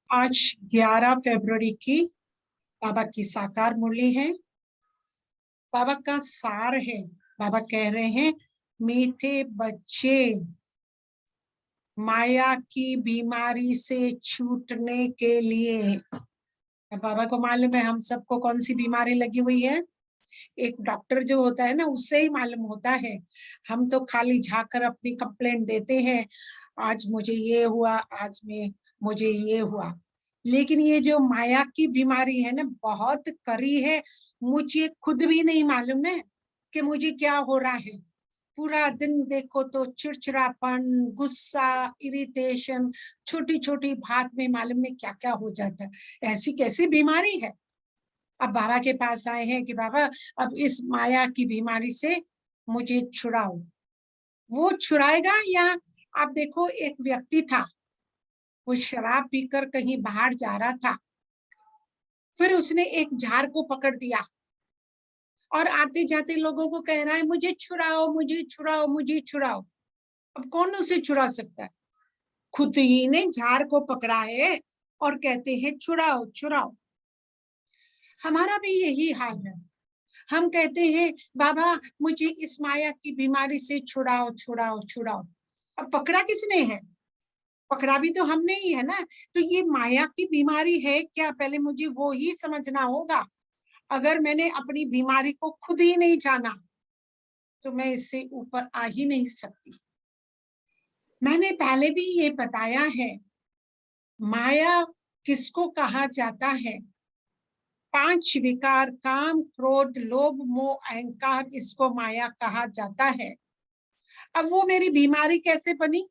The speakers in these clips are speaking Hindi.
आज 11 फरवरी की बाबा की साकार मुरली है। बाबा का सार है। बाबा कह रहे हैं, मीठे बच्चे, माया की बीमारी से छूटने के लिए। अब बाबा को मालूम है हम सबको कौन सी बीमारी लगी हुई है। एक डॉक्टर जो होता है ना, उससे ही मालूम होता है। हम तो खाली झाकर अपनी कंप्लेंट देते हैं, आज मुझे ये हुआ, आज में मुझे ये हुआ। लेकिन ये जो माया की बीमारी है ना, बहुत कड़ी है। मुझे खुद भी नहीं मालूम है कि मुझे क्या हो रहा है। पूरा दिन देखो तो चिड़चिड़ापन, गुस्सा, इरिटेशन, छोटी छोटी बात में मालूम नहीं क्या क्या हो जाता है। ऐसी कैसी बीमारी है। अब बाबा के पास आए हैं कि बाबा अब इस माया की बीमारी से मुझे छुड़ाओ। वो छुड़ाएगा या? आप देखो, एक व्यक्ति था, वो शराब पीकर कहीं बाहर जा रहा था। फिर उसने एक झाड़ को पकड़ दिया और आते जाते लोगों को कह रहा है, मुझे छुड़ाओ, मुझे छुड़ाओ, मुझे छुड़ाओ। अब कौन उसे छुड़ा सकता है? खुद ही ने झाड़ को पकड़ा है और कहते हैं छुड़ाओ छुड़ाओ। हमारा भी यही हाल है। हम कहते हैं, बाबा मुझे इस माया की बीमारी से छुड़ाओ छुड़ाओ छुड़ाओ। अब पकड़ा किसने है? पकड़ा भी तो हमने ही है ना। तो ये माया की बीमारी है क्या, पहले मुझे वो ही समझना होगा। अगर मैंने अपनी बीमारी को खुद ही नहीं जाना तो मैं इससे ऊपर आ ही नहीं सकती। मैंने पहले भी ये बताया है, माया किसको कहा जाता है। 5 विकार, काम, क्रोध, लोभ, मोह, अहंकार, इसको माया कहा जाता है। अब वो मेरी बीमारी कैसे बनी?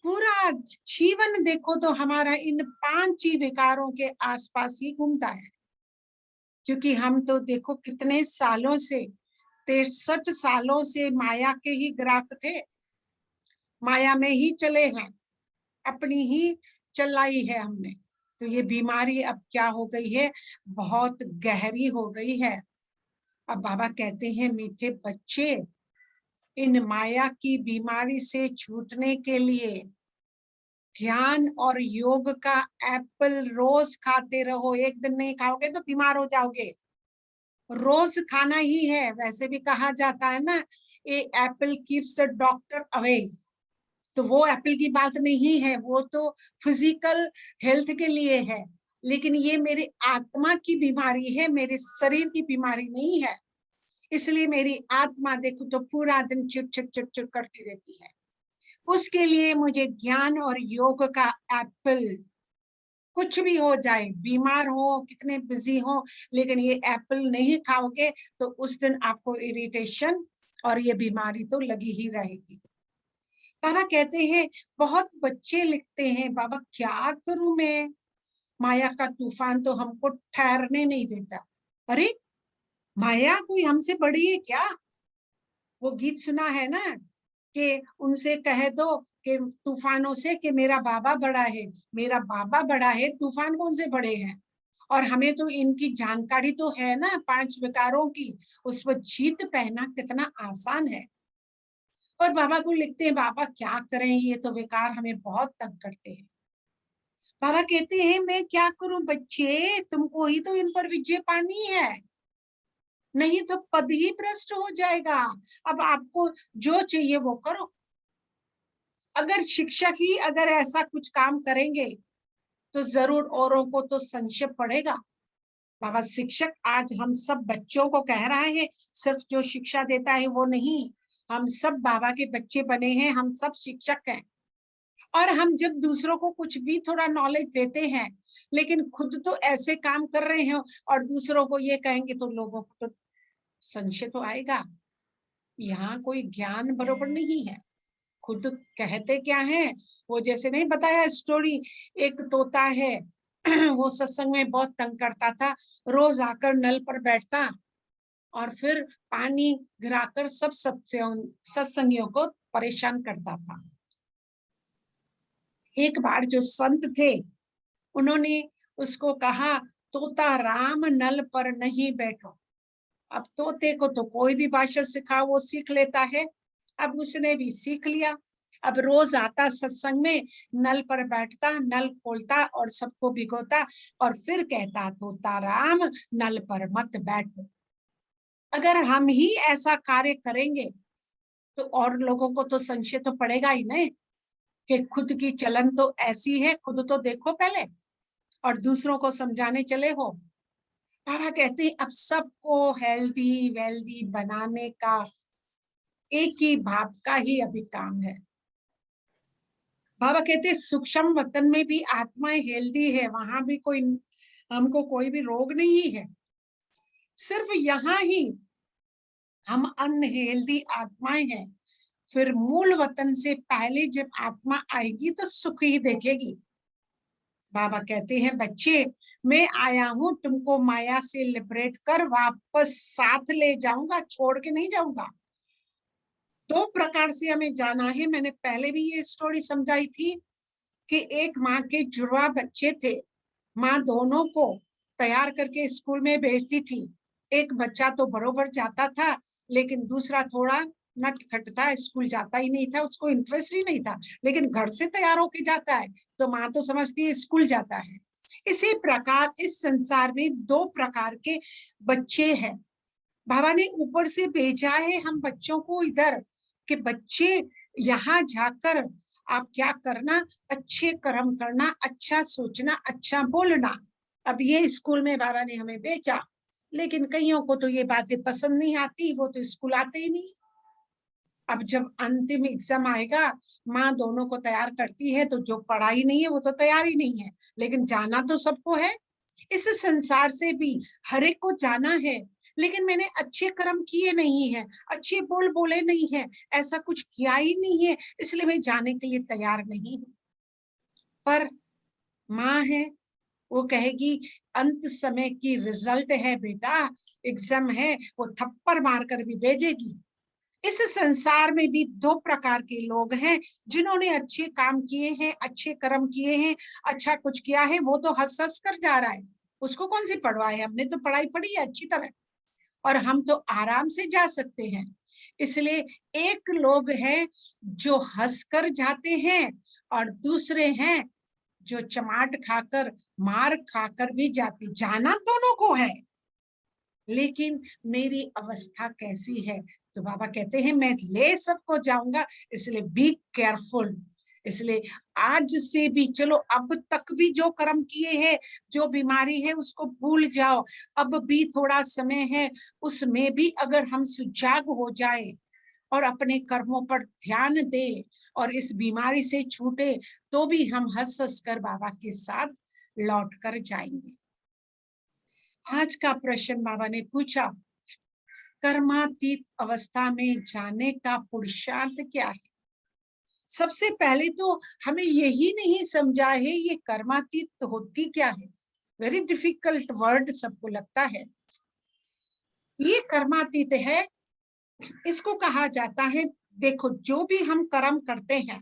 पूरा जीवन देखो तो हमारा इन 5 ही विकारों के आसपास ही घूमता है। क्योंकि हम तो देखो कितने सालों से, 63 सालों से माया के ही ग्राहक थे, माया में ही चले हैं, अपनी ही चलाई है हमने। तो ये बीमारी अब क्या हो गई है, बहुत गहरी हो गई है। अब बाबा कहते हैं, मीठे बच्चे, इन माया की बीमारी से छूटने के लिए ध्यान और योग का एप्पल रोज खाते रहो। एक दिन नहीं खाओगे तो बीमार हो जाओगे। रोज खाना ही है। वैसे भी कहा जाता है ना, a apple keeps a doctor away. तो वो एप्पल की बात नहीं है, वो तो फिजिकल हेल्थ के लिए है। लेकिन ये मेरी आत्मा की बीमारी है, मेरे शरीर की बीमारी नहीं है। इसलिए मेरी आत्मा देखो तो पूरा दिन चिट चिट चिट चिट करती रहती है। उसके लिए मुझे ज्ञान और योग का एप्पल, कुछ भी हो जाए, बीमार हो, कितने बिजी हो, लेकिन ये एप्पल नहीं खाओगे तो उस दिन आपको इरिटेशन और ये बीमारी तो लगी ही रहेगी। बाबा कहते हैं, बहुत बच्चे लिखते हैं, बाबा क्या करूं मैं, माया का तूफान तो हमको ठहरने नहीं देता। अरे, माया कोई हमसे बड़ी है क्या? वो गीत सुना है ना कि उनसे कह दो कि तूफानों से कि मेरा बाबा बड़ा है। मेरा बाबा बड़ा है, तूफान कौन से बड़े हैं? और हमें तो इनकी जानकारी तो है ना, 5 विकारों की। उस पर जीत पहना कितना आसान है। और बाबा को लिखते हैं, बाबा क्या करें, ये तो विकार हमें बहुत तंग करते हैं। बाबा कहते हैं, मैं क्या करूं बच्चे, तुमको ही तो इन पर विजय पानी है, नहीं तो पद ही भ्रष्ट हो जाएगा। अब आपको जो चाहिए वो करो। अगर शिक्षक ही अगर ऐसा कुछ काम करेंगे तो जरूर औरों को तो संशय पड़ेगा। बाबा शिक्षक आज हम सब बच्चों को कह रहा है, सिर्फ जो शिक्षा देता है वो नहीं, हम सब बाबा के बच्चे बने हैं, हम सब शिक्षक हैं। और हम जब दूसरों को कुछ भी थोड़ा नॉलेज देते हैं, लेकिन खुद तो ऐसे काम कर रहे हैं और दूसरों को ये कहेंगे तो लोगों को तो संशय तो आएगा। यहाँ कोई ज्ञान बरोबर नहीं है। खुद कहते क्या है, वो जैसे नहीं बताया स्टोरी, एक तोता है वो सत्संग में बहुत तंग करता था। रोज आकर नल पर बैठता और फिर पानी गिराकर सब सत्संगियों को परेशान करता था। एक बार जो संत थे, उन्होंने उसको कहा, तोता राम नल पर नहीं बैठो। अब तोते को तो कोई भी भाषा सिखाओ वो सीख लेता है। अब उसने भी सीख लिया। अब रोज आता सत्संग में, नल पर बैठता, नल खोलता और सबको भिगोता और फिर कहता तोता राम नल पर मत बैठ। अगर हम ही ऐसा कार्य करेंगे तो और लोगों को तो संशय तो पड़ेगा ही नहीं कि खुद की चलन तो ऐसी है, खुद तो देखो पहले और दूसरों को समझाने चले हो। बाबा कहते हैं अब सबको हेल्दी वेल्दी बनाने का एक ही भाव का ही अभी काम है। बाबा कहते हैं सूक्ष्म वतन में भी आत्माएं हेल्दी है, वहां भी कोई हमको कोई भी रोग नहीं है। सिर्फ यहाँ ही हम अनहेल्दी आत्माएं हैं। फिर मूल वतन से पहले जब आत्मा आएगी तो सुख ही देखेगी। बाबा कहते हैं बच्चे मैं आया हूं तुमको माया से लिबरेट कर वापस साथ ले जाऊंगा, छोड़ के नहीं जाऊंगा। दो प्रकार से हमें जाना है। मैंने पहले भी ये स्टोरी समझाई थी कि एक माँ के जुड़वा बच्चे थे, माँ दोनों को तैयार करके स्कूल में भेजती थी। एक बच्चा तो बरोबर जाता था लेकिन दूसरा थोड़ा नटखट था, स्कूल जाता ही नहीं था, उसको इंटरेस्ट ही नहीं था, लेकिन घर से तैयार होके जाता है तो माँ तो समझती है स्कूल जाता है। इसी प्रकार इस संसार में दो प्रकार के बच्चे हैं। बाबा ने ऊपर से भेजा है हम बच्चों को इधर कि बच्चे यहाँ जाकर आप क्या करना, अच्छे कर्म करना, अच्छा सोचना, अच्छा बोलना। अब ये स्कूल में बाबा ने हमें भेजा, लेकिन कईयों को तो ये बातें पसंद नहीं आती, वो तो स्कूल आते ही नहीं। अब जब अंतिम एग्जाम आएगा, माँ दोनों को तैयार करती है तो जो पढ़ाई नहीं है वो तो तैयार ही नहीं है, लेकिन जाना तो सबको है। इस संसार से भी हर एक को जाना है, लेकिन मैंने अच्छे कर्म किए नहीं है, अच्छे बोल बोले नहीं है, ऐसा कुछ किया ही नहीं है, इसलिए मैं जाने के लिए तैयार नहीं हूँ। पर माँ है, वो कहेगी अंत समय की रिजल्ट है बेटा, एग्जाम है, वो थप्पड़ मारकर भी भेजेगी। इस संसार में भी दो प्रकार के लोग हैं, जिन्होंने अच्छे काम किए हैं, अच्छे कर्म किए हैं, अच्छा कुछ किया है, वो तो हंस हंस कर जा रहा है, उसको कौन सी पढ़वाए, हमने तो पढ़ाई पढ़ी है अच्छी तरह और हम तो आराम से जा सकते हैं। इसलिए एक लोग हैं जो हंसकर जाते हैं और दूसरे हैं जो चमाट खाकर मार खाकर भी जाती। जाना दोनों को है, लेकिन मेरी अवस्था कैसी है। तो बाबा कहते हैं मैं ले सबको जाऊंगा, इसलिए बी केयरफुल। इसलिए आज से भी चलो, अब तक भी जो कर्म किए हैं, जो बीमारी है उसको भूल जाओ। अब भी थोड़ा समय है, उसमें भी अगर हम सुजाग हो जाए और अपने कर्मों पर ध्यान दे और इस बीमारी से छूटे, तो भी हम हंस हंस कर बाबा के साथ लौट कर जाएंगे। आज का प्रश्न बाबा ने पूछा, कर्मातीत अवस्था में जाने का पुरुषार्थ क्या है। सबसे पहले तो हमें यही नहीं समझा है ये कर्मातीत होती क्या है। वेरी डिफिकल्ट वर्ड सबको लगता है। ये कर्मातीत है, इसको कहा जाता है, देखो जो भी हम कर्म करते हैं,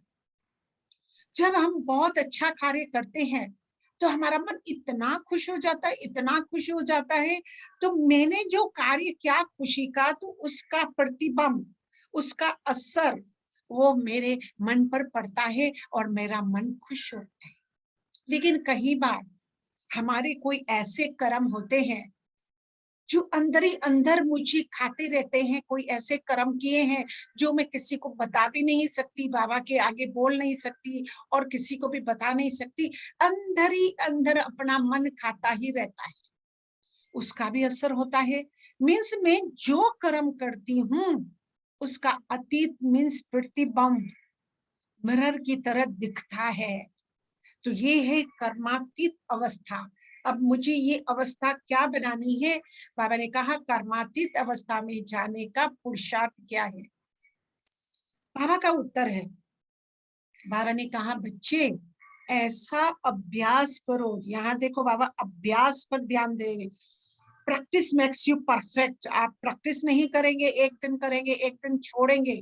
जब हम बहुत अच्छा कार्य करते हैं तो हमारा मन इतना खुश हो जाता है, इतना खुश हो जाता है। तो मैंने जो कार्य किया खुशी का, तो उसका प्रतिबिंब, उसका असर वो मेरे मन पर पड़ता है और मेरा मन खुश होता है। लेकिन कई बार हमारे कोई ऐसे कर्म होते हैं जो अंदर ही अंदर मुझे खाते रहते हैं। कोई ऐसे कर्म किए हैं जो मैं किसी को बता भी नहीं सकती, बाबा के आगे बोल नहीं सकती और किसी को भी बता नहीं सकती, अंदर ही अंदर अपना मन खाता ही रहता है, उसका भी असर होता है। मीन्स मैं जो कर्म करती हूँ उसका अतीत मीन्स प्रतिबिंब मिरर की तरह दिखता है। तो ये है कर्मातीत अवस्था। अब मुझे ये अवस्था क्या बनानी है। बाबा ने कहा कर्मातीत अवस्था में जाने का पुरुषार्थ क्या है। बाबा का उत्तर है, बाबा ने कहा बच्चे ऐसा अभ्यास करो। यहाँ देखो बाबा अभ्यास पर ध्यान दे रहे। Practice makes you perfect. आप प्रैक्टिस नहीं करेंगे, एक दिन करेंगे एक दिन छोड़ेंगे,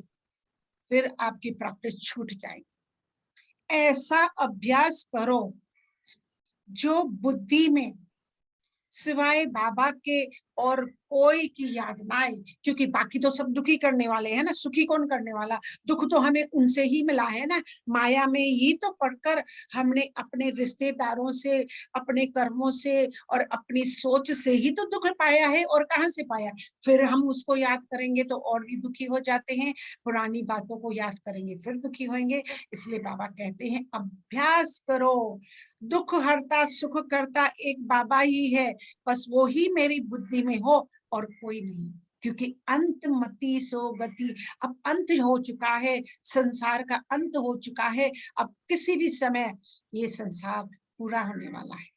फिर आपकी प्रैक्टिस छूट जाएगी। ऐसा अभ्यास करो जो बुद्धि में सिवाय बाबा के और कोई की याद ना आए, क्योंकि बाकी तो सब दुखी करने वाले हैं ना, सुखी कौन करने वाला? दुख तो हमें उनसे ही मिला है ना, माया में ही तो पढ़कर हमने अपने रिश्तेदारों से, अपने कर्मों से और अपनी सोच से ही तो दुख पाया है। और कहाँ से पाया? फिर हम उसको याद करेंगे तो और भी दुखी हो जाते हैं, पुरानी बातों को याद करेंगे फिर दुखी होंगे। इसलिए बाबा कहते हैं अभ्यास करो, दुख हरता सुख करता एक बाबा ही है, बस वो ही मेरी बुद्धि में हो और कोई नहीं। क्योंकि अंत मति सो गति, अब अंत हो चुका है, संसार का अंत हो चुका है, अब किसी भी समय ये संसार पूरा होने वाला है।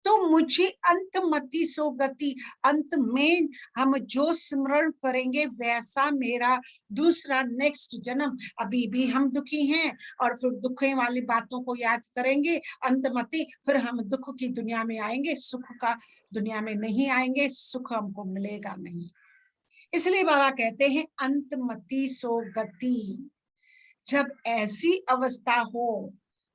तो मुझे अंत मति सो गति, अंत में हम जो स्मरण करेंगे वैसा मेरा दूसरा नेक्स्ट जन्म। अभी भी हम दुखी हैं और फिर दुख वाली बातों को याद करेंगे, अंतमति फिर हम दुख की दुनिया में आएंगे, सुख का दुनिया में नहीं आएंगे, सुख हमको मिलेगा नहीं। इसलिए बाबा कहते हैं अंतमति सो गति। जब ऐसी अवस्था हो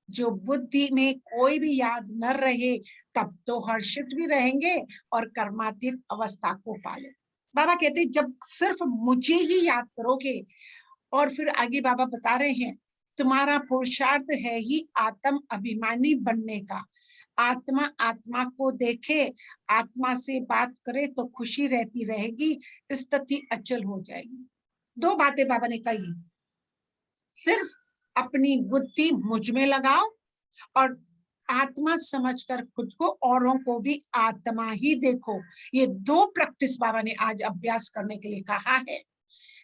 जो बुद्धि में कोई भी याद न रहे, तब तो हर्षित भी रहेंगे और कर्मातीत अवस्था को पाले। बाबा कहते हैं जब सिर्फ मुझे ही याद करोगे, और फिर आगे बाबा बता रहे हैं तुम्हारा पुरुषार्थ है ही आत्म अभिमानी बनने का। आत्मा आत्मा को देखे, आत्मा से बात करे तो खुशी रहती रहेगी, स्थिति अचल हो जाएगी। दो बातें बाबा ने कही, सिर्फ अपनी बुद्धि मुझ में लगाओ और आत्मा समझकर खुद को, औरों को भी आत्मा ही देखो। ये दो प्रैक्टिस बाबा ने आज अभ्यास करने के लिए कहा है।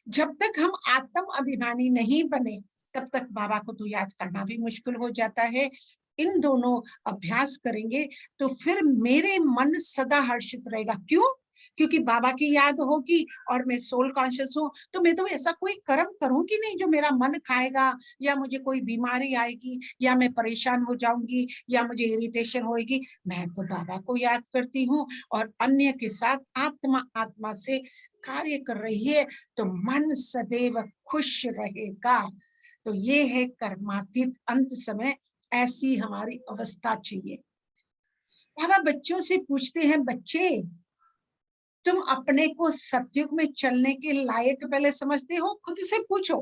जब तक हम आत्म अभिमानी नहीं बने तब तक बाबा को तो याद करना भी मुश्किल हो जाता है। इन दोनों अभ्यास करेंगे तो फिर मेरे मन सदा हर्षित रहेगा। क्यों? क्योंकि बाबा की याद होगी और मैं सोल कॉन्शियस हूँ, तो मैं तो ऐसा कोई कर्म करूंगी नहीं जो मेरा मन खाएगा, या मुझे कोई बीमारी आएगी, या मैं परेशान हो जाऊंगी, या मुझे इरिटेशन होगी। मैं तो बाबा को याद करती हूँ और अन्य के साथ आत्मा आत्मा से कार्य कर रही है, तो मन सदैव खुश रहेगा। तो ये है कर्मातीत अंत समय, ऐसी हमारी अवस्था चाहिए। बाबा बच्चों से पूछते हैं, बच्चे तुम अपने को सतयुग में चलने के लायक पहले समझते हो? खुद से पूछो,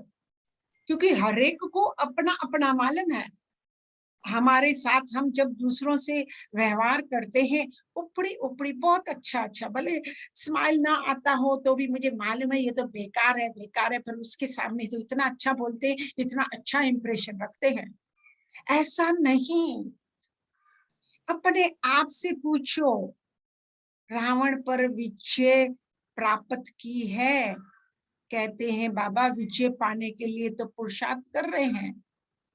क्योंकि हर एक को अपना अपना मालूम है। हमारे साथ हम जब दूसरों से व्यवहार करते हैं, ऊपरी ऊपरी बहुत अच्छा अच्छा, भले स्माइल ना आता हो तो भी मुझे मालूम है ये तो बेकार है बेकार है, पर उसके सामने तो इतना अच्छा बोलते हैं, इतना अच्छा इंप्रेशन रखते हैं। ऐसा नहीं, अपने आप से पूछो, रावण पर विजय प्राप्त की है। कहते हैं बाबा विजय पाने के लिए तो पुरुषार्थ कर रहे हैं।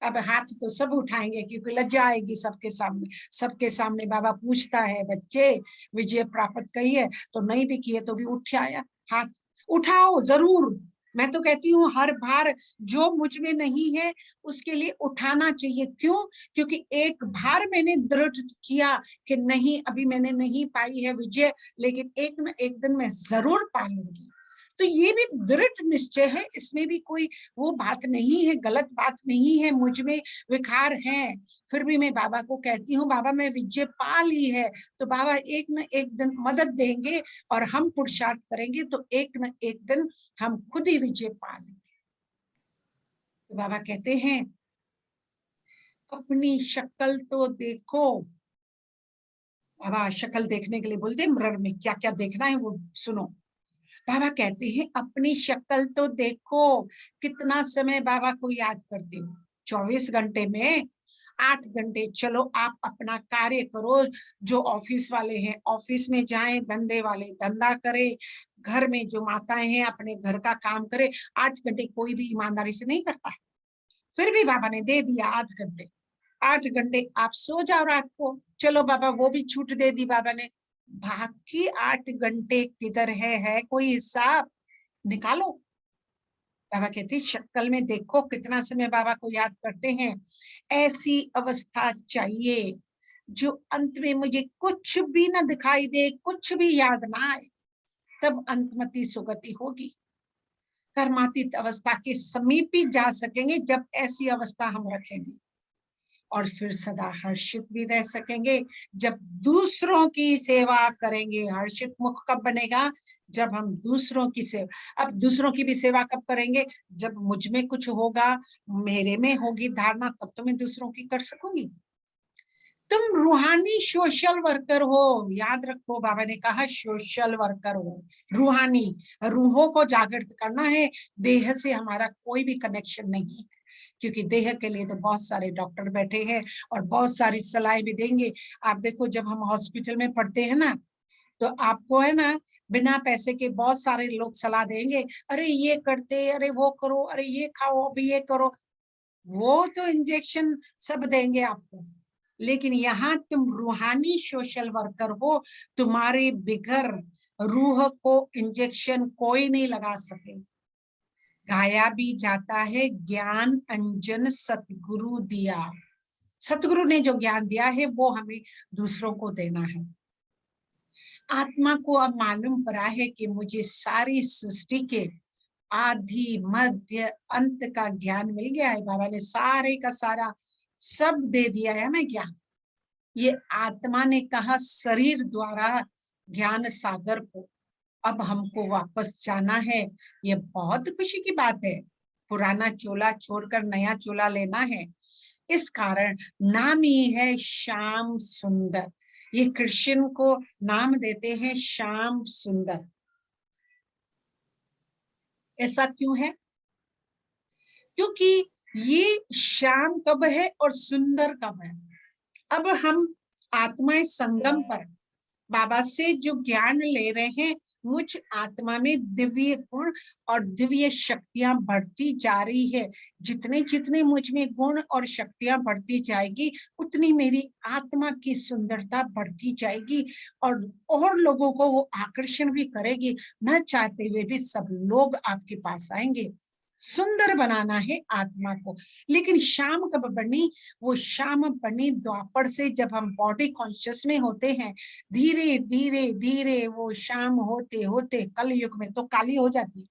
अब हाथ तो सब उठाएंगे क्योंकि लज्जा आएगी सबके सामने। सबके सामने बाबा पूछता है, बच्चे विजय प्राप्त कही है? तो नहीं भी किए तो भी उठाया हाथ, उठाओ जरूर। मैं तो कहती हूँ हर बार जो मुझ में नहीं है उसके लिए उठाना चाहिए। क्यों? क्योंकि एक बार मैंने दृढ़ किया कि नहीं अभी मैंने नहीं पाई है विजय, लेकिन एक न एक दिन मैं जरूर पा लूंगी। तो ये भी दृढ़ निश्चय है, इसमें भी कोई वो बात नहीं है, गलत बात नहीं है। मुझ में विकार है, फिर भी मैं बाबा को कहती हूँ बाबा मैं विजय पा ली है, तो बाबा एक न एक दिन मदद देंगे और हम पुरुषार्थ करेंगे तो एक न एक दिन हम खुद ही विजय पा लेंगे। तो बाबा कहते हैं अपनी शक्ल तो देखो। बाबा शक्ल देखने के लिए बोलते मिरर में क्या क्या देखना है वो सुनो। बाबा कहते हैं अपनी शक्ल तो देखो। कितना समय बाबा को याद करते हो? 24 घंटे में 8 घंटे चलो आप अपना कार्य करो। जो ऑफिस वाले हैं ऑफिस में जाएं, धंधे वाले धंधा करें, घर में जो माताएं हैं अपने घर का काम करे। 8 घंटे कोई भी ईमानदारी से नहीं करता है, फिर भी बाबा ने दे दिया 8 घंटे। 8 घंटे आप सो जाओ रात को, चलो बाबा वो भी छूट दे दी बाबा ने। बाकी 8 घंटे किधर है कोई हिसाब? निकालो। बाबा कहते शक्ल में देखो कितना समय बाबा को याद करते हैं। ऐसी अवस्था चाहिए जो अंत में मुझे कुछ भी ना दिखाई दे, कुछ भी याद ना आए, तब अंतमति सुगति होगी। कर्मातीत अवस्था के समीप ही जा सकेंगे जब ऐसी अवस्था हम रखेंगे। और फिर सदा हर्षित भी रह सकेंगे। जब दूसरों की सेवा करेंगे, हर्षित मुख कब बनेगा? जब हम दूसरों की सेवा। अब दूसरों की भी सेवा कब करेंगे? जब मुझ में कुछ होगा, मेरे में होगी धारणा, तब तो मैं दूसरों की कर सकूंगी। तुम रूहानी सोशल वर्कर हो, याद रखो, बाबा ने कहा सोशल वर्कर हो, रूहानी, रूहों को जागृत करना है। देह से हमारा कोई भी कनेक्शन नहीं है, क्योंकि देह के लिए तो बहुत सारे डॉक्टर बैठे हैं और बहुत सारी सलाह भी देंगे। आप देखो, जब हम हॉस्पिटल में पढ़ते हैं ना, तो आपको है ना, बिना पैसे के बहुत सारे लोग सलाह देंगे, अरे ये करते, अरे वो करो, अरे ये खाओ, अभी ये करो। वो तो इंजेक्शन सब देंगे आपको, लेकिन यहाँ तुम रूहानी सोशल वर्कर हो, तुम्हारे बिगर रूह को इंजेक्शन कोई नहीं लगा सके। गाया भी जाता है, ज्ञान अंजन सतगुरु दिया। सतगुरु ने जो ज्ञान दिया है वो हमें दूसरों को देना है। आत्मा को अब मालूम पड़ा है कि मुझे सारी सृष्टि के आदि मध्य अंत का ज्ञान मिल गया है। बाबा ने सारे का सारा सब दे दिया है हमें ज्ञान। ये आत्मा ने कहा शरीर द्वारा ज्ञान सागर को अब हमको वापस जाना है। ये बहुत खुशी की बात है। पुराना चोला छोड़कर नया चोला लेना है। इस कारण नाम ही है श्याम सुंदर। ये कृष्ण को नाम देते हैं श्याम सुंदर। ऐसा क्यों है? क्योंकि ये श्याम कब है और सुंदर कब है? अब हम आत्माएं संगम पर बाबा से जो ज्ञान ले रहे हैं, मुझ आत्मा में दिव्य गुण और दिव्य शक्तियां बढ़ती जा रही है। जितने जितने मुझ में गुण और शक्तियां बढ़ती जाएगी, उतनी मेरी आत्मा की सुंदरता बढ़ती जाएगी और लोगों को वो आकर्षण भी करेगी। न चाहते हुए भी सब लोग आपके पास आएंगे। सुंदर बनाना है आत्मा को। लेकिन शाम कब बनी? वो शाम बनी द्वापर से, जब हम बॉडी कॉन्शियस में होते हैं। धीरे धीरे धीरे वो शाम होते होते कल युग में तो काली हो जाती है।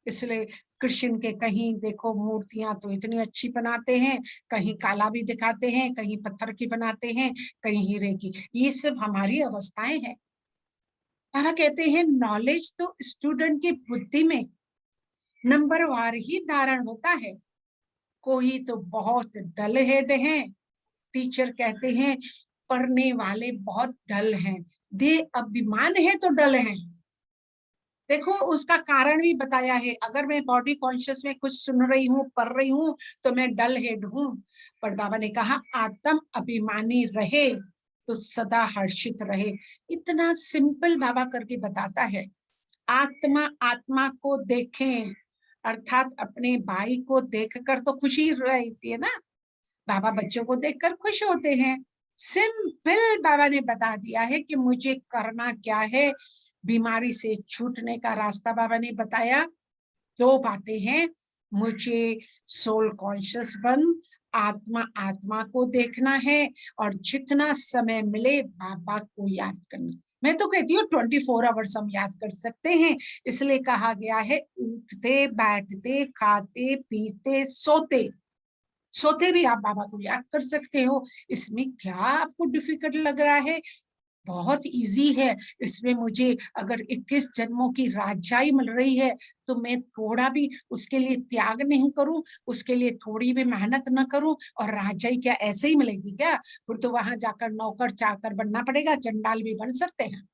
इसलिए कृष्ण के कहीं देखो मूर्तियां तो इतनी अच्छी बनाते हैं, कहीं काला भी दिखाते हैं, कहीं पत्थर की बनाते हैं, कहीं हीरे की। ये सब हमारी अवस्थाएं हैं। बाबा कहते हैं नॉलेज तो स्टूडेंट की बुद्धि में नंबरवार ही धारण होता है। कोई तो बहुत डल हेड है, टीचर कहते हैं पढ़ने वाले बहुत डल हैं, दे अभिमान है तो डल हैं। देखो उसका कारण भी बताया है। अगर मैं बॉडी कॉन्शियस में कुछ सुन रही हूँ, पढ़ रही हूँ, तो मैं डल हेड हूँ। पर बाबा ने कहा आत्म अभिमानी रहे तो सदा हर्षित रहे। इतना सिंपल बाबा करके बताता है। आत्मा आत्मा को देखें, अर्थात अपने भाई को देखकर तो खुशी रहती है ना। बाबा बच्चों को देखकर खुश होते हैं। सिंपल बाबा ने बता दिया है कि मुझे करना क्या है। बीमारी से छूटने का रास्ता बाबा ने बताया। दो बातें हैं, मुझे सोल कॉन्शियस बन, आत्मा आत्मा को देखना है, और जितना समय मिले बाबा को याद करना। मैं तो कहती हूँ 24 आवर्स हम याद कर सकते हैं। इसलिए कहा गया है उठते बैठते खाते पीते सोते, सोते भी आप बाबा को याद कर सकते हो। इसमें क्या आपको डिफिकल्ट लग रहा है? बहुत इजी है। इसमें मुझे अगर 21 जन्मों की राजाई मिल रही है, तो मैं थोड़ा भी उसके लिए त्याग नहीं करूं, उसके लिए थोड़ी भी मेहनत न करूं, और राजाई क्या ऐसे ही मिलेगी क्या? फिर तो वहां जाकर नौकर चाकर बनना पड़ेगा, चंडाल भी बन सकते हैं।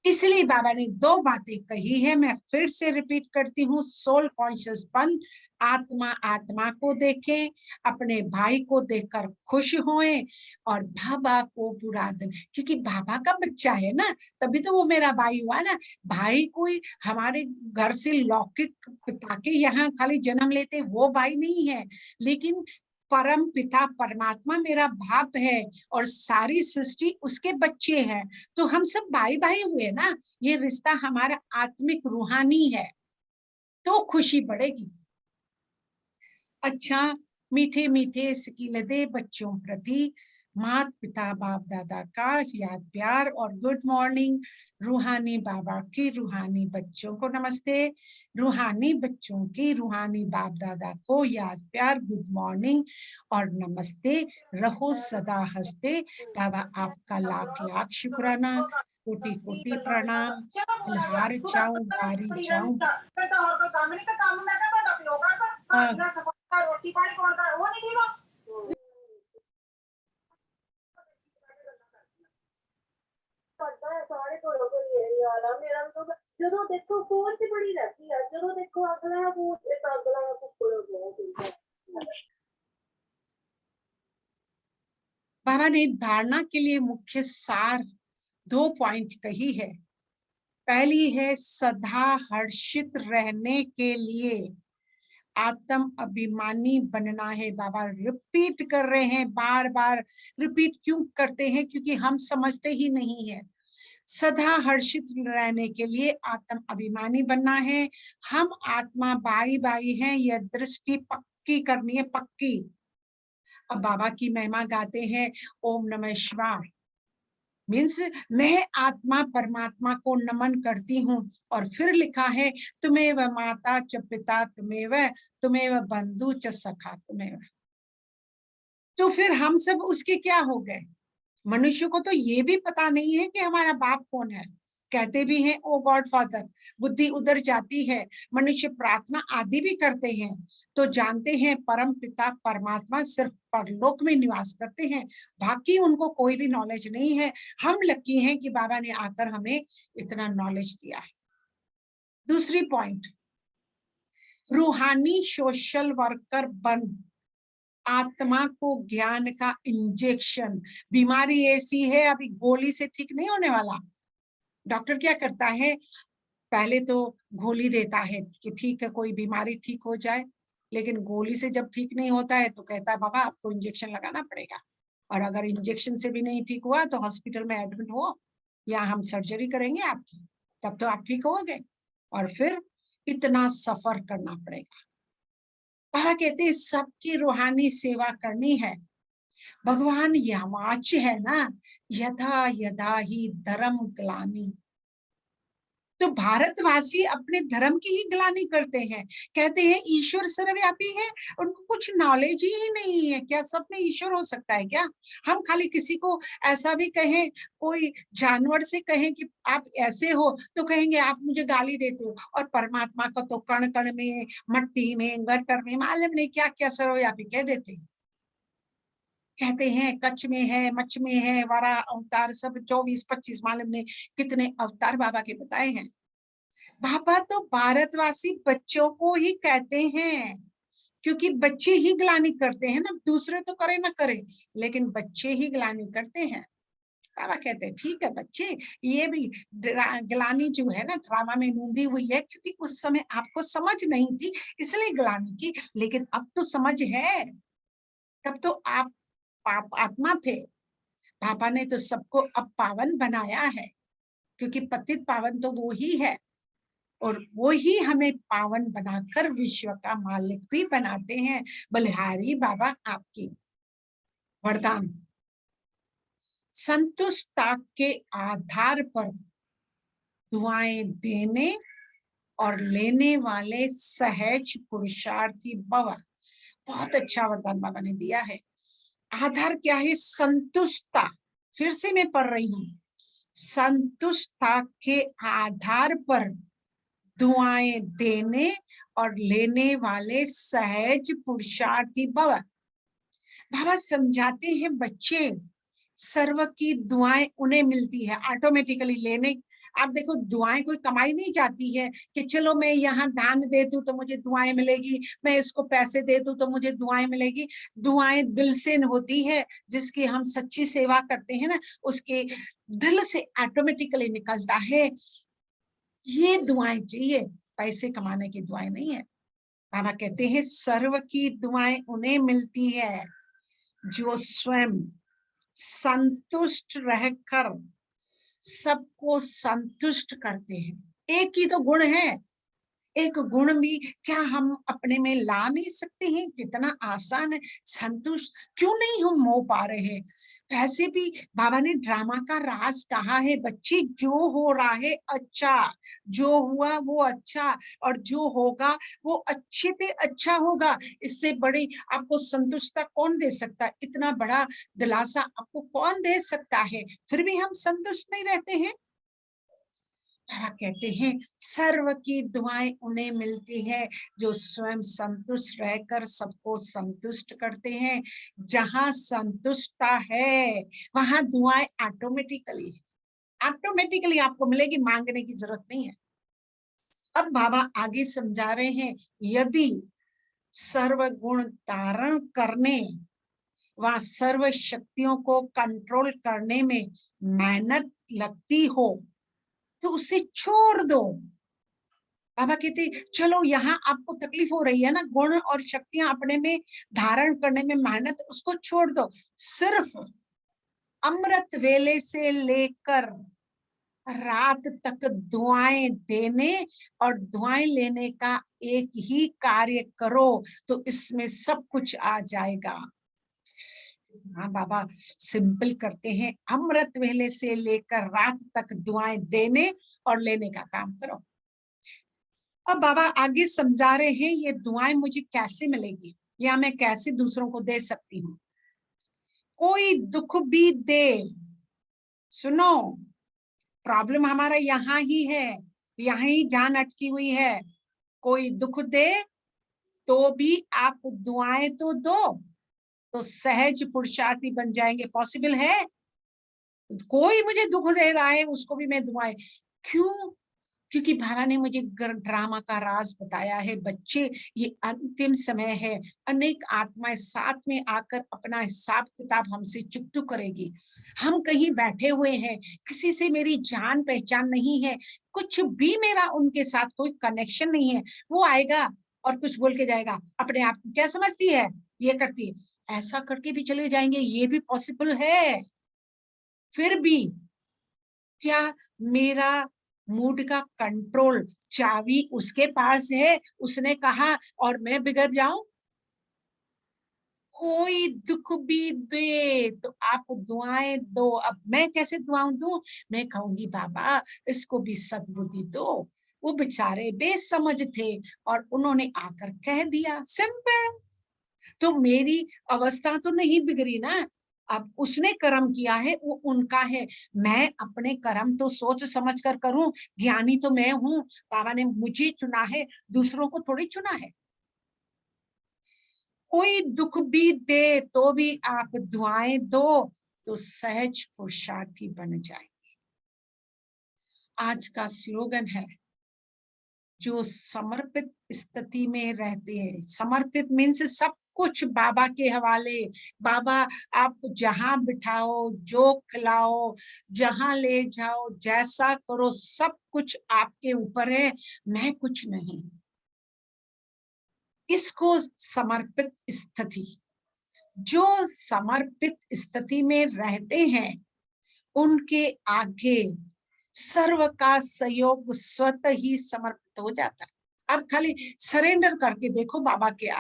इसलिए बाबा ने दो बातें कही है, मैं फिर से रिपीट करती हूँ। सोल कॉन्शियस बन, आत्मा आत्मा को देखें, अपने भाई को देखकर खुश होएं, और बाबा को बुरा दिन, क्योंकि बाबा का बच्चा है ना, तभी तो वो मेरा भाई हुआ ना। भाई कोई हमारे घर से लौकिक पिता के यहाँ खाली जन्म लेते वो भाई नहीं है, लेकिन परम पिता परमात्मा मेरा बाप है और सारी सृष्टि उसके बच्चे हैं। तो हम सब भाई भाई हुए ना। ये रिश्ता हमारा आत्मिक रूहानी है, तो खुशी बढ़ेगी। अच्छा, मीठे मीठे सिकीलदे बच्चों प्रति माता पिता बाप दादा का याद प्यार और गुड मॉर्निंग। रूहानी बाबा की रूहानी बच्चों को नमस्ते। रूहानी बच्चों की रूहानी बाप दादा को याद प्यार, गुड मॉर्निंग और नमस्ते। रहो सदा हंसते। बाबा आपका लाख लाख शुक्राना, कोटि कोटि प्रणाम। हार जाऊं बारी जाऊं। ਜਦੋਂ ਦੇਖੋ ਫੋਨ 'ਚ ਬੜੀ ਰਹਿੰਦੀ ਆ, ਜਦੋਂ ਦੇਖੋ ਅਗਲਾ ਫੋਨ ਤੇ ਅਗਲਾ ਕੁੱਕੜ ਹੋ ਗਿਆ। बाबा ने धारणा के लिए मुख्य सार 2 पॉइंट कही है। पहली है सदा हर्षित रहने के लिए आत्म अभिमानी बनना है। बाबा रिपीट कर रहे हैं, बार बार रिपीट क्यों करते हैं? क्योंकि हम समझते ही नहीं है। सदा हर्षित रहने के लिए आत्म अभिमानी बनना है। हम आत्मा बाई बाई हैं, यह दृष्टि पक्की करनी है, पक्की। अब बाबा की महिमा गाते हैं, ओम नमः शिवाय मीन्स मैं आत्मा परमात्मा को नमन करती हूँ। और फिर लिखा है तुम्हें व माता च पिता तुम्हें व बंधु च सखा तुम्हें। तो फिर हम सब उसके क्या हो गए? मनुष्य को तो ये भी पता नहीं है कि हमारा बाप कौन है। कहते भी हैं ओ गॉड फादर, बुद्धि उधर जाती है। मनुष्य प्रार्थना आदि भी करते हैं तो जानते हैं परम पिता परमात्मा सिर्फ परलोक में निवास करते हैं, बाकी उनको कोई भी नॉलेज नहीं है। हम लकी हैं कि बाबा ने आकर हमें इतना नॉलेज दिया है। दूसरी पॉइंट, रूहानी सोशल वर्कर बन आत्मा को ज्ञान का इंजेक्शन। बीमारी ऐसी है अभी गोली से ठीक नहीं होने वाला। डॉक्टर क्या करता है? पहले तो गोली देता है कि ठीक है कोई बीमारी ठीक हो जाए, लेकिन गोली से जब ठीक नहीं होता है तो कहता है बाबा आपको इंजेक्शन लगाना पड़ेगा। और अगर इंजेक्शन से भी नहीं ठीक हुआ तो हॉस्पिटल में एडमिट हो या हम सर्जरी करेंगे आपकी, तब तो आप ठीक होगे। और फिर इतना सफर करना पड़ेगा। बाबा कहते हैं सबकी रूहानी सेवा करनी है। भगवान यमाच है ना, यथा यथा ही धर्म ग्लानि। तो भारतवासी अपने धर्म की ही ग्लानि करते हैं। कहते हैं ईश्वर सर्वव्यापी है, उनको कुछ नॉलेज ही नहीं है। क्या सब में ईश्वर हो सकता है क्या? हम खाली किसी को ऐसा भी कहें, कोई जानवर से कहें कि आप ऐसे हो तो कहेंगे आप मुझे गाली देते हो। और परमात्मा को तो कण कण में, मट्टी में, गटर में, मालूम नहीं क्या क्या सर्वव्यापी कह देते हैं। कहते हैं कच्छ में है, मच्छ में है, वरा अवतार सब 24-25 मालूम ने कितने अवतार बाबा के बताए हैं। बाबा तो भारतवासी बच्चों को ही कहते हैं, क्योंकि बच्चे ही ग्लानि करते हैं ना, दूसरे तो करे ना करे, लेकिन बच्चे ही ग्लानि करते हैं। बाबा कहते हैं ठीक है बच्चे, ये भी ग्लानि जो है ना ड्रामा में नूंदी हुई है, क्योंकि उस समय आपको समझ नहीं थी इसलिए ग्लानि की, लेकिन अब तो समझ है। तब तो आप पाप आत्मा थे। पापा ने तो सबको अब पावन बनाया है, क्योंकि पतित पावन तो वो ही है और वो ही हमें पावन बनाकर विश्व का मालिक भी बनाते हैं। बलिहारी बाबा आपकी वरदान। संतुष्टता के आधार पर दुआएं देने और लेने वाले सहज पुरुषार्थी भव। बहुत अच्छा वरदान बाबा ने दिया है। आधार क्या है? संतुष्टता। फिर से मैं पढ़ रही हूँ, संतुष्टता के आधार पर दुआएं देने और लेने वाले सहज पुरुषार्थी भव। बाबा समझाते हैं बच्चे सर्व की दुआएं उन्हें मिलती है ऑटोमेटिकली लेने। आप देखो दुआएं कोई कमाई नहीं जाती है कि चलो मैं यहाँ दान दे दूं तो मुझे दुआएं मिलेगी, मैं इसको पैसे दे दूं तो मुझे दुआएं मिलेगी। दुआएं दिल से होती है, जिसकी हम सच्ची सेवा करते हैं ना, उसके दिल से ऑटोमेटिकली निकलता है। ये दुआएं चाहिए, पैसे कमाने की दुआएं नहीं है। बाबा कहते हैं सर्व की दुआएं उन्हें मिलती है जो स्वयं संतुष्ट रहकर सबको संतुष्ट करते हैं। एक ही तो गुण है, एक गुण भी क्या हम अपने में ला नहीं सकते हैं? कितना आसान है। संतुष्ट क्यों नहीं हम हो पा रहे हैं? वैसे भी बाबा ने ड्रामा का राज कहा है, बच्चे जो हो रहा है अच्छा, जो हुआ वो अच्छा, और जो होगा वो अच्छे से अच्छा होगा। इससे बड़ी आपको संतुष्टता कौन दे सकता है? इतना बड़ा दिलासा आपको कौन दे सकता है? फिर भी हम संतुष्ट नहीं रहते हैं। बाबा कहते हैं सर्व की दुआएं उन्हें मिलती है जो स्वयं संतुष्ट रहकर सबको संतुष्ट करते हैं। जहां संतुष्टता है वहां दुआएं ऑटोमेटिकली आपको मिलेगी, मांगने की जरूरत नहीं है। अब बाबा आगे समझा रहे हैं, यदि सर्व गुण धारण करने व सर्व शक्तियों को कंट्रोल करने में मेहनत लगती हो तो उसे छोड़ दो। बाबा कहते चलो यहाँ आपको तकलीफ हो रही है ना, गुण और शक्तियां अपने में धारण करने में मेहनत, उसको छोड़ दो। सिर्फ अमृत वेले से लेकर रात तक दुआएं देने और दुआएं लेने का एक ही कार्य करो तो इसमें सब कुछ आ जाएगा। हाँ बाबा सिंपल करते हैं, अमृत वेले से लेकर रात तक दुआएं देने और लेने का काम करो। अब बाबा आगे समझा रहे हैं ये दुआएं मुझे कैसे मिलेगी या मैं कैसे दूसरों को दे सकती हूँ। कोई दुख भी दे, सुनो, प्रॉब्लम हमारा यहाँ ही है, यहाँ ही जान अटकी हुई है। कोई दुख दे तो भी आप दुआएं तो दो, तो सहज पुरुषार्थी बन जाएंगे। पॉसिबल है? कोई मुझे दुख दे रहा है उसको भी मैं दुआएं क्यों? क्योंकि बाबा ने मुझे ड्रामा का राज बताया है। बच्चे, ये अंतिम समय है, अनेक आत्माएं साथ में आकर अपना हिसाब किताब हमसे चुकतू करेगी। हम कहीं बैठे हुए हैं, किसी से मेरी जान पहचान नहीं है, कुछ भी मेरा उनके साथ कोई कनेक्शन नहीं है। वो आएगा और कुछ बोल के जाएगा, अपने आप को क्या समझती है, ये करती है, ऐसा करके भी चले जाएंगे, ये भी पॉसिबल है। फिर भी क्या मेरा मूड का कंट्रोल चाबी उसके पास है? उसने कहा और मैं बिगड़ जाऊं? कोई दुख भी दे तो आप दुआएं दो। अब मैं कैसे दुआएं दूं? मैं कहूंगी बाबा इसको भी सद्बुद्धि दो। वो बेचारे बेसमझ थे और उन्होंने आकर कह दिया, सिंपल। तो मेरी अवस्था तो नहीं बिगड़ी ना। अब उसने कर्म किया है वो उनका है, मैं अपने कर्म तो सोच समझ कर करूं। ज्ञानी तो मैं हूं, बाबा ने मुझे चुना है, दूसरों को थोड़ी चुना है। कोई दुख भी दे तो भी आप दुआएं दो तो सहज पुरुषार्थी बन जाए। आज का स्लोगन है, जो समर्पित स्थिति में रहते हैं, समर्पित मीन्स सब कुछ बाबा के हवाले। बाबा आप जहां बिठाओ, जो खिलाओ, जहां ले जाओ, जैसा करो, सब कुछ आपके ऊपर है, मैं कुछ नहीं। इसको समर्पित स्थिति, जो समर्पित स्थिति में रहते हैं उनके आगे सर्व का सहयोग स्वतः ही समर्पित हो जाता है। अब खाली सरेंडर करके देखो बाबा के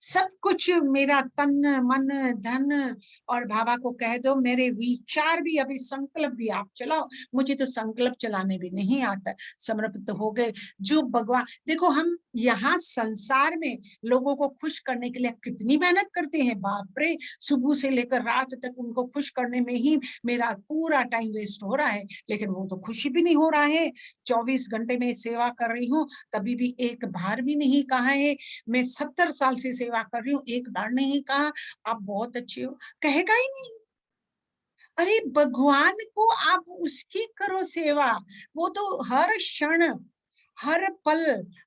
सब कुछ, मेरा तन मन धन, और बाबा को कह दो मेरे विचार भी, अभी संकल्प भी आप चलाओ, मुझे तो संकल्प चलाने भी नहीं आता। समर्पित हो गए। जो भगवान, देखो हम यहाँ संसार में लोगों को खुश करने के लिए कितनी मेहनत करते हैं, बाप रे, सुबह से लेकर रात तक उनको खुश करने में ही मेरा पूरा टाइम वेस्ट हो रहा है। लेकिन वो तो खुशी भी नहीं हो रहा है। 24 घंटे में सेवा कर रही हूँ, कभी भी एक बार भी नहीं कहा है, मैं 70 साल से सेवा कर रही हूँ, एक बार नहीं कहा आप बहुत अच्छे हो, कहेगा ही नहीं। अरे भगवान को आप उसकी करो सेवा, वो तो हर क्षण हर पल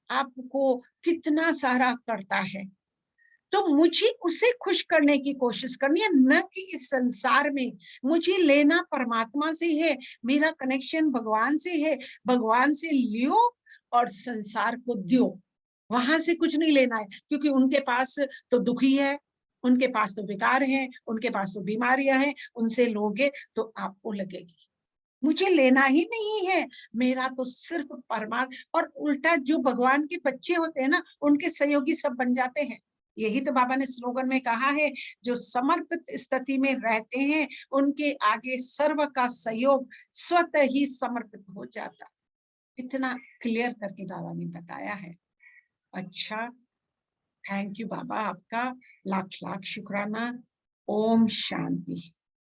आपको कितना सारा करता है। तो मुझे उसे खुश करने की कोशिश करनी है, न कि इस संसार में। मुझे लेना परमात्मा से है, मेरा कनेक्शन भगवान से है। भगवान से लियो और संसार को दियो, वहां से कुछ नहीं लेना है, क्योंकि उनके पास तो दुखी है, उनके पास तो विकार है, उनके पास तो बीमारियां हैं, उनसे लोगे तो आपको लगेगी। मुझे लेना ही नहीं है, मेरा तो सिर्फ परमात्मा। और उल्टा जो भगवान के बच्चे होते हैं ना, उनके सहयोगी सब बन जाते हैं। यही तो बाबा ने स्लोगन में कहा है, जो समर्पित स्थिति में रहते हैं उनके आगे सर्व का सहयोग स्वतः ही समर्पित हो जाता। इतना क्लियर करके बाबा ने बताया है। अच्छा, थैंक यू बाबा, आपका लाख लाख शुक्राना। ओम शांति।